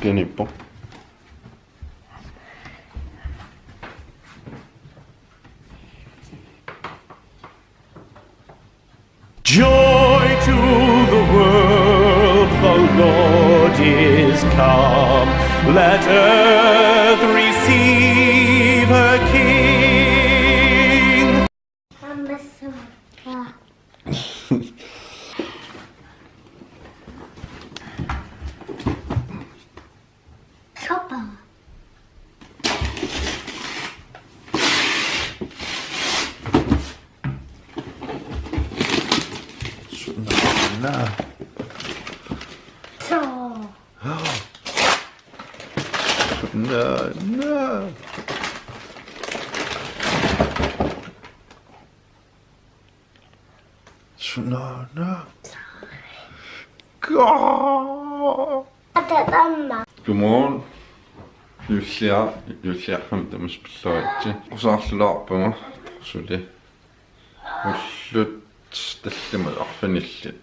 Genippo. Joy to the world, the Lord is come. Let earth receive her King. No. No. God. Godmorgen. Julia ham dem spilloitti. Usaarluarpanga. Suli. Ullut tallimut arfanillit.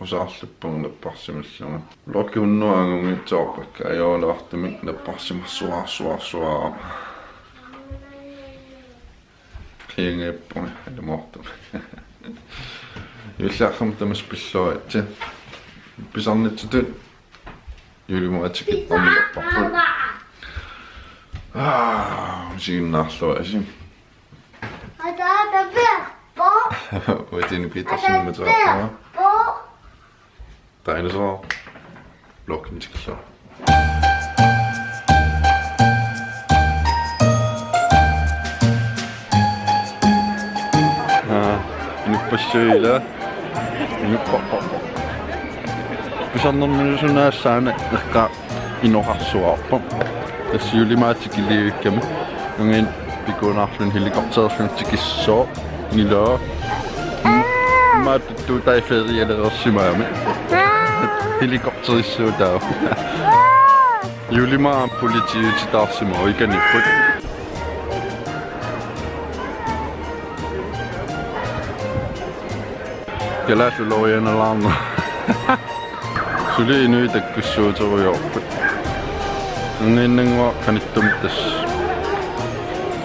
Usaarluppunga napparsimallunga. Lokkiunnuangungi toorpakka ajoolaartamik napparsimarsuarsuarsuar. Kliengeeppunga alamortum. Julia ham dem spilloitti. Pisarnitsutut. Julimuatikipparmilapparput. Musiinnarlua asim. Uatini pitarsimmatuarpaa. Dinosaur. Blokkintikillua. Nuppasyila. Nuppa. Pisarnermisunaassaan eqqa inorarsuarpa. Tässä Julimaatikiliukkami. Ngin pikuunarlun helikopterlun tikissoo. Nilaa. Maatuttu tai ferialeersimaami. Helikopterissuutaa. Julimaa politiutitaarsimoo ikanipput. Keläsulorianalaarna. Suli inuitakkussuuteriorput. Nginnangua kanittumittas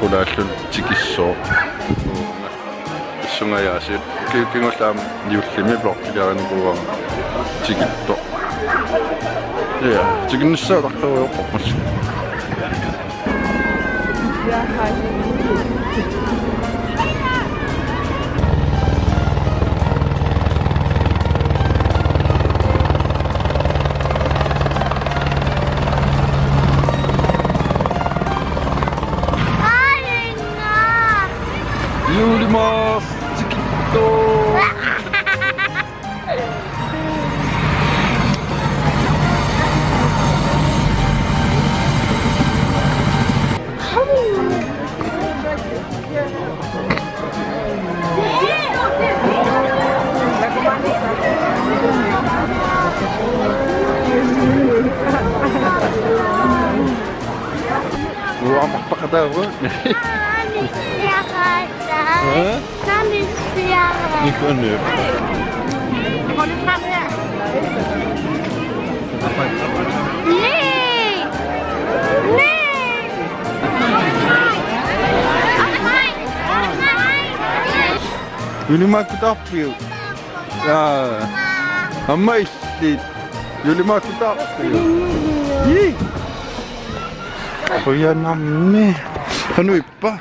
qulaallun tikissoo. Sungayaasi kiukingullaam niullimi blokkilaarnikuuga tikitto. Ja, tikinnussaaqartuuyorpammas. Julimas tikitto. Wah, pakadawa. Ikke for nøb. Hold det frem her. Nej! Julimaa kutappiu. Ja. Ammaissit. Julimaa kutappiu. Jii. Oja namme. Hanuippa.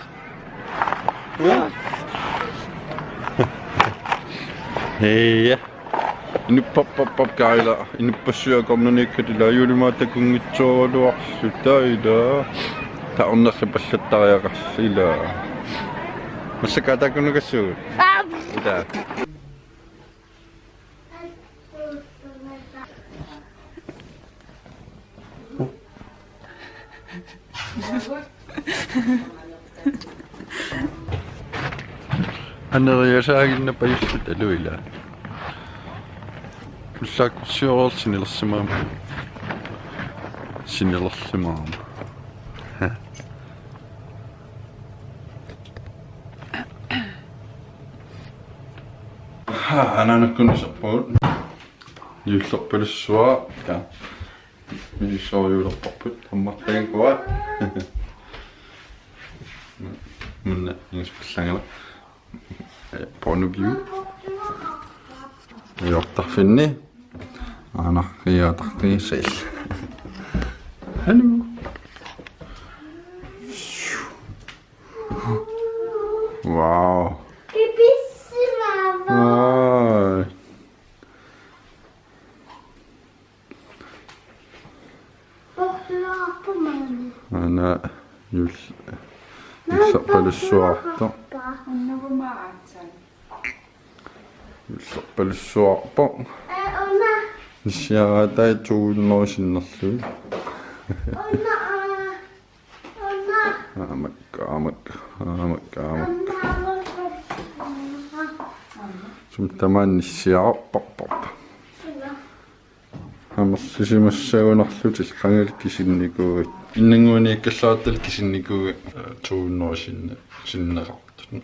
Hei. Inu pop kaila. Inu passuakornunikatila Julimaata kungitsooluarlutaila. Ta onnerlapallatariaqarsila. Massakatakunukassuut. Ida. Aneriasaaginna pajullut aluila. Ullaakkursiororsinelersimaam. Sinelersimaam. Ananakkunusarpuut. Juullorpalussuara ka. Juullorjuulerparput ammartagakua. Munna ingaspallangala. Point of view. Jortarfinni. Anarriatartigissil. Hallo. Wow. Oj. Ana juullorpalussuarta. Juullorpalussuarpa. Siaratai tuullersinnerluu. Amak. Sumtamaannissiarparpap. Амерлисимассагунарлутил қангаликкисинникугут иннангуаниаккаллаартал кисинникуга тууннуасиннеқартут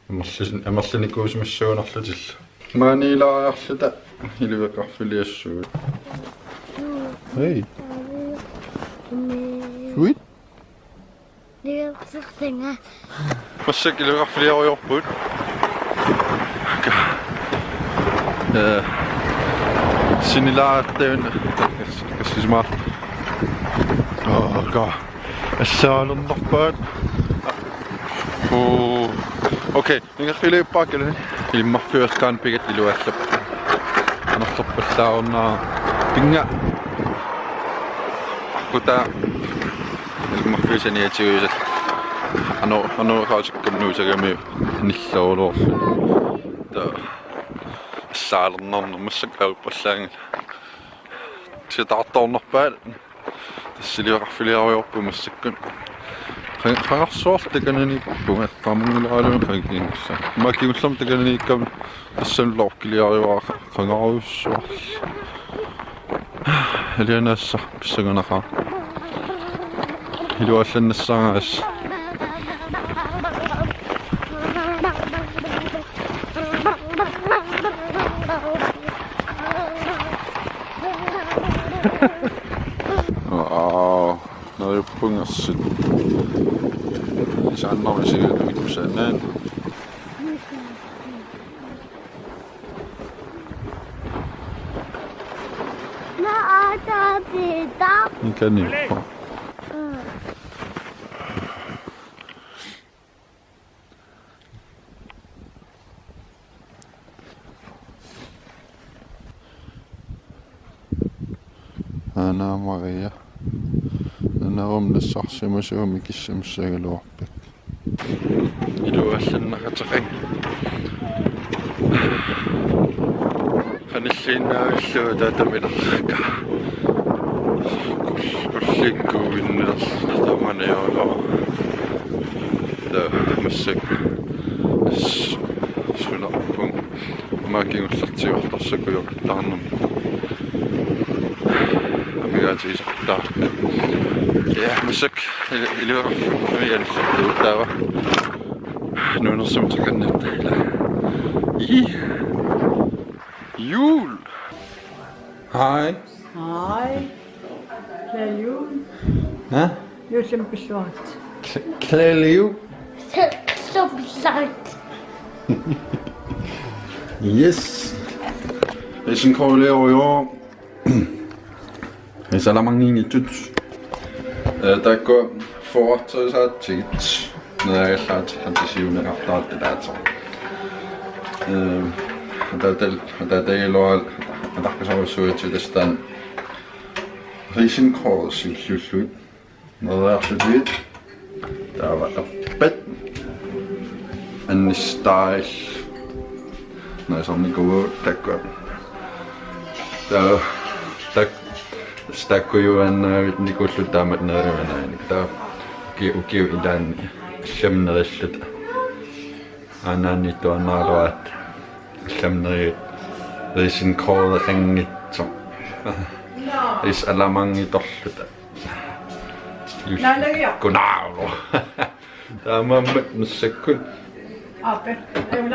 амерланикуусимассагунарлутил маанилаариарлута илуеқарфилиассугут Hey Sweet Нэрсэртэнга Массак илуеқарфилиаруйорпут Sinilaartaun kassisma ka assaalernarpaat okay ningerfileippaakala ilimmarfiuerkaan pigat iluallap anartorpallaarnaa pinga kuta ilimmarfiusaniatiuisat ано хаасиккамнуусагами ниллоолуорсу та саалернарна массакауппаллаангала ситаартаорнарпаат тассилиақарфилиаруйорпу массаккун қангарсуар такананикпунга таамунгилаалуна қагингисса макигуллам такананиккам тассанлооркилиаруаа қангаруйуссуар алианаассар писсагунақаа илуалланнассаагаас pungassit. Saan on sieltä miksenään. No ada tidak. Mikä niin on? Anna Maria. Narumnassarsimusuumi kissamsagaluarpak. Iluallannaqataqan. Qanilliinnaagalluu taataminerqa. Kullikkuuvinnertamaniorloo. Massak. Sunarpung. Maakingullartiuartarsakuyoqattaarnam. Amigaatiisartaa. Ja, musik i løbet af der var nogen som tager den i jul. Hej. Hej. Glædelig jul. Ja? Det er simpelthen svart. Glædelig jul. Så besagt. Yes. Det er sådan kolde over i år. Det er så der mange i tødt. Der går fortsat näissä hantisiuna kahtaattelaatso. Teillä on takkasaavussuitsi tästään riisinkoolsilluslut. Nadaarsutit. Tää var appet. Annistais. Näissä on niinku takka. Stakkujuan nikulluttaamat näärivänä. Tää kiu idan shamnerillut. Anani tuanaaruat shamnerit riisinkoolallangitso. Is alamangitorluta. Nalagia. Kunaaru. Taamammat nussakkun.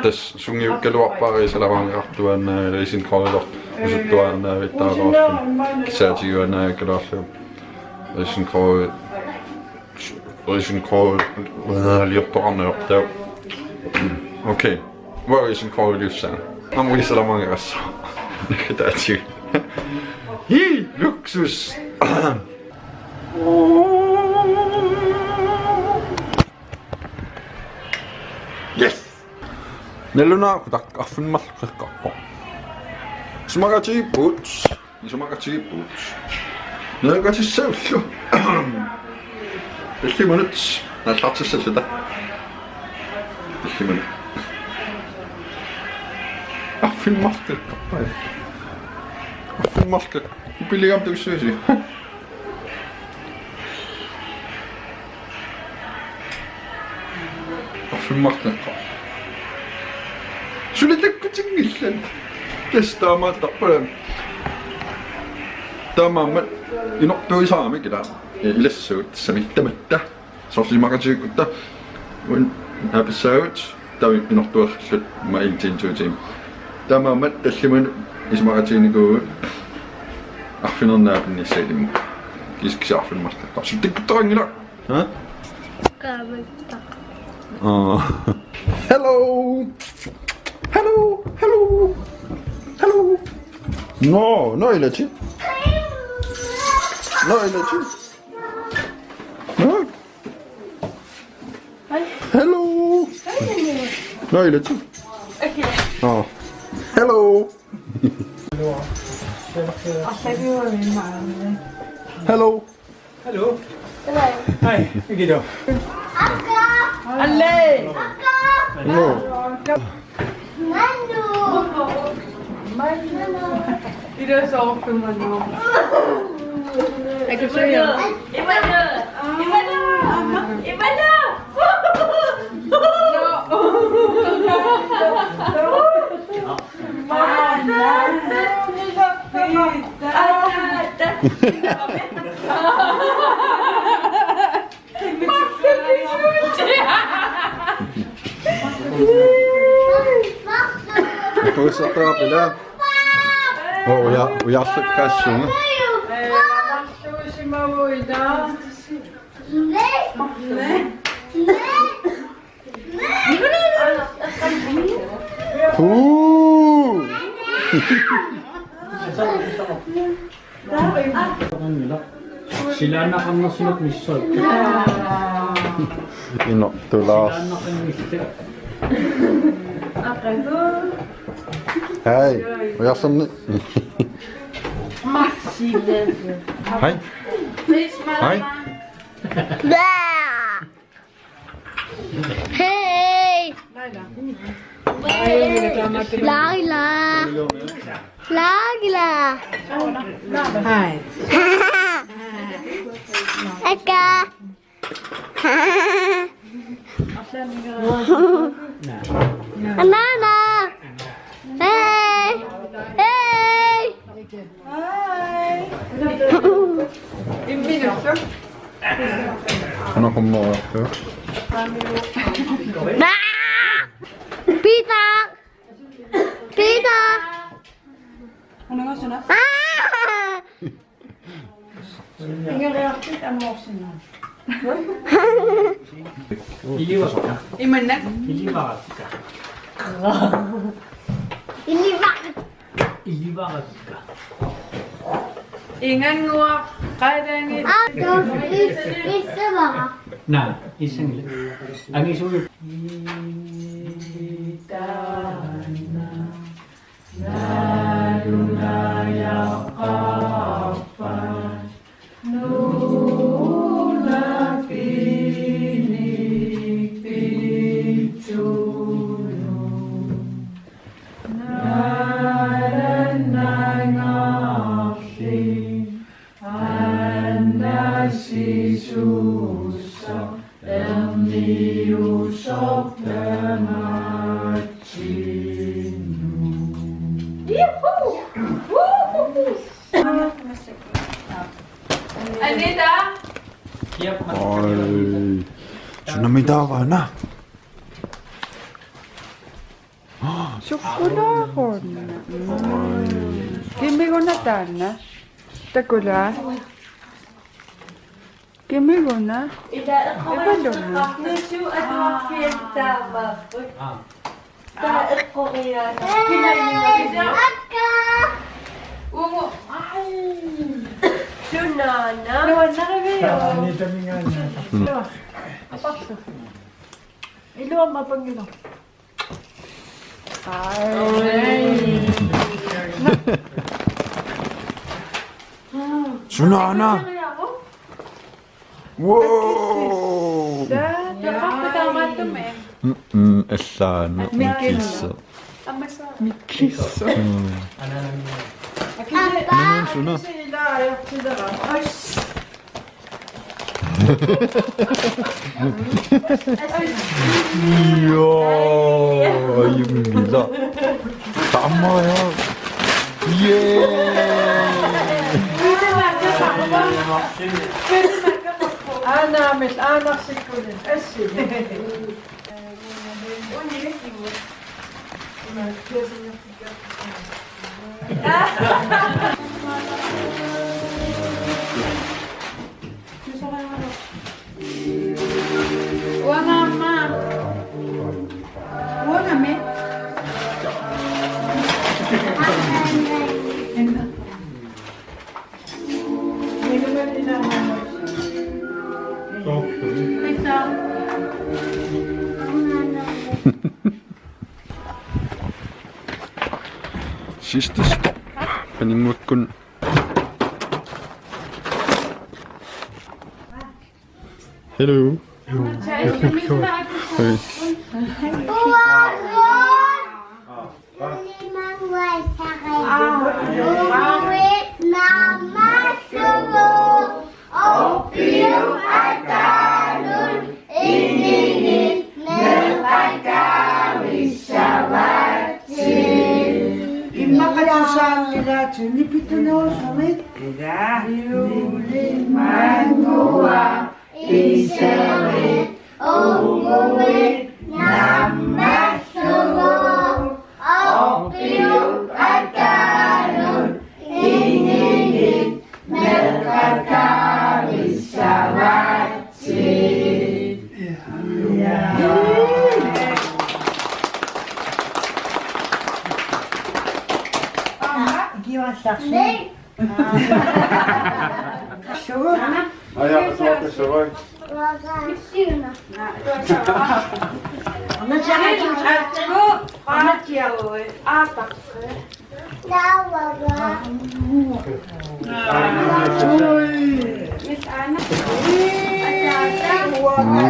Tässä sun juokkeluoppari siellä vaan rahtuan reisin kohdalla. Osuttuaan vittaa rohkin. Kisätijuan näködassa. Reisin kohdalla liottoanne opteu. Okei. Var reisin kohdalla lyssään. Han må gissa många röster. Det är ju. Hi, luxus. Yes. Nelluna kutakkaffun malqeqqarpo. Smagati boots. Nagati sawllu. Illimunut. Nallartissallada. Illimunut. Affun malqeqqarpo. Affun malqeq. Billigam tussuysi. Affun malqeqqarpo. Sulle tekkutingillan. Kestaamaan tappaleen. Tämä inoppiui saamikida. Ilessuut samittämättä. Sosimakatiikutta. Episode. Tämä inoppiuakset mä intintuitiin. Tämä on mättäisimmän ismakatiiniku. Ahfin on näpin niin seidin mukaan. Kiskisi ahfin mahtaa. Kapsu tikkutoingina. Hä? Kavetta. Hello! Hello! Hello! Hello! No ei legit. No ei legit. No. Hello! No ei legit. Oh. Hello! Hello! Hello. Hej, hvilket er Alle! No. I det så ofte man nu. Jeg kan se jer. Jeg får sætte op i der. Jeg skal kaste sunge. Sila anak ang nasunod ni Sol. Inoptulas. Anak ang mister. Hej, og jeg sådan. Hej. Hej. Hey! Laila! Laila! Hej. Akka! Anana! Hey! Hey! Han har kommet over. Nej! Peter! Peter! Hun er også nok. Ingen reaktion af morsen. Ilivarka. Imana. Ilivarka. Ilivarka. Ingen ord. Redan Nah, isang ang isulit. Anita! Oj. Sådan middag var na. Ulahon. Kimi ko na tana. Takula. Kimi ko na. Iba doon na. Akka. 준아 wow Esana Mikisa Mikisa. Ano Suna 이야 ayubila tama ya Anak si Kulin. Sidste stop panimutkun hello hey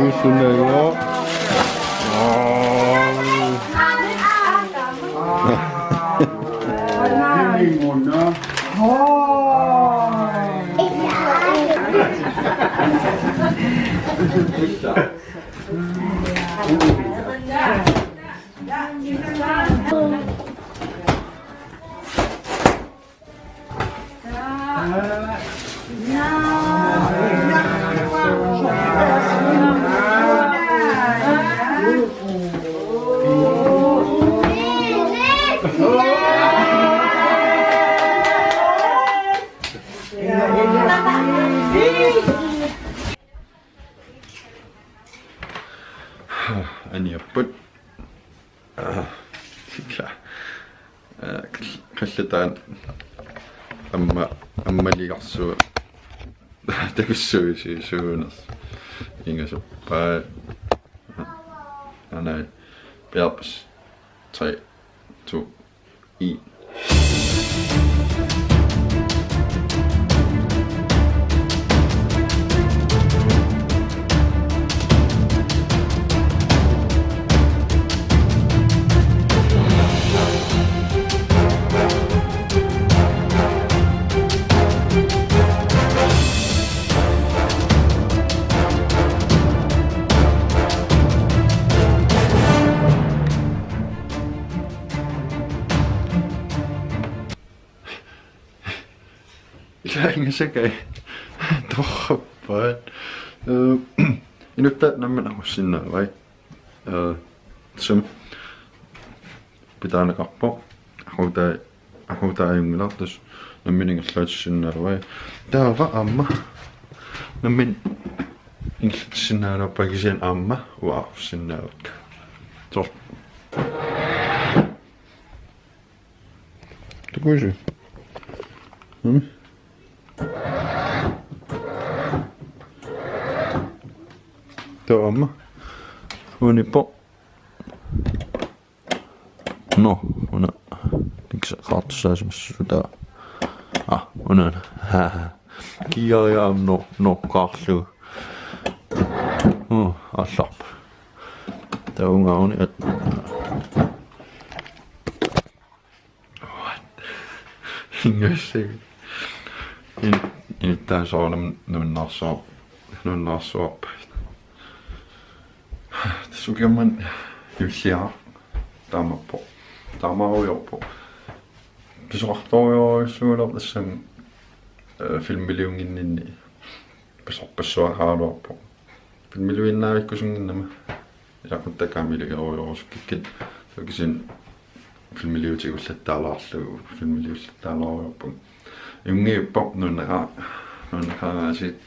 무슨데요? 아니 예쁜 kallitaan аммалигарсуа такуссуисуунерс ингасуппаа анаа пиарпас 3 2 1 Ingasakay torppaat inuttaat namman aqussinnaavai sum питаанеқарпо ахутааюнгилартус намминингерлаатиссиннаалуа таава аама наммин ингерлаатиссиннаалуаппагисиан аама уаарсиннаавак тор Такой Тома. Унипо. No, una. Miksi katsaisemassa sitä? Unen. Kialia no kassu. Asap. Tää on että Ingössä. Tää saa nunnassa Sukeman yksiä tamappo. Tama ojopo. Pisortojo suulla tässä filmiliungin niin pisoppessua haadopo. Filmiliungin näikkösungin nämä. Ja kun tekee miljoonia ojoskikin. Tokisin filmiliuutikulle täällä asuu. Filmiliuutikulle täällä ojopo. Jungiippo nunnakaan sit.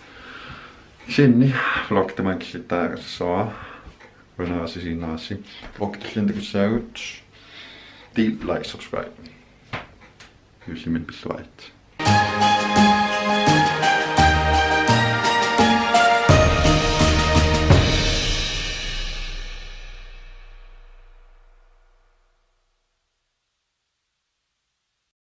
Sinni vlogtamankin sitä saa. Venäjäsi siinä asi. Vlogtamankin kun sä ut. Del, like, subscribe. Hyselig, men besvejt.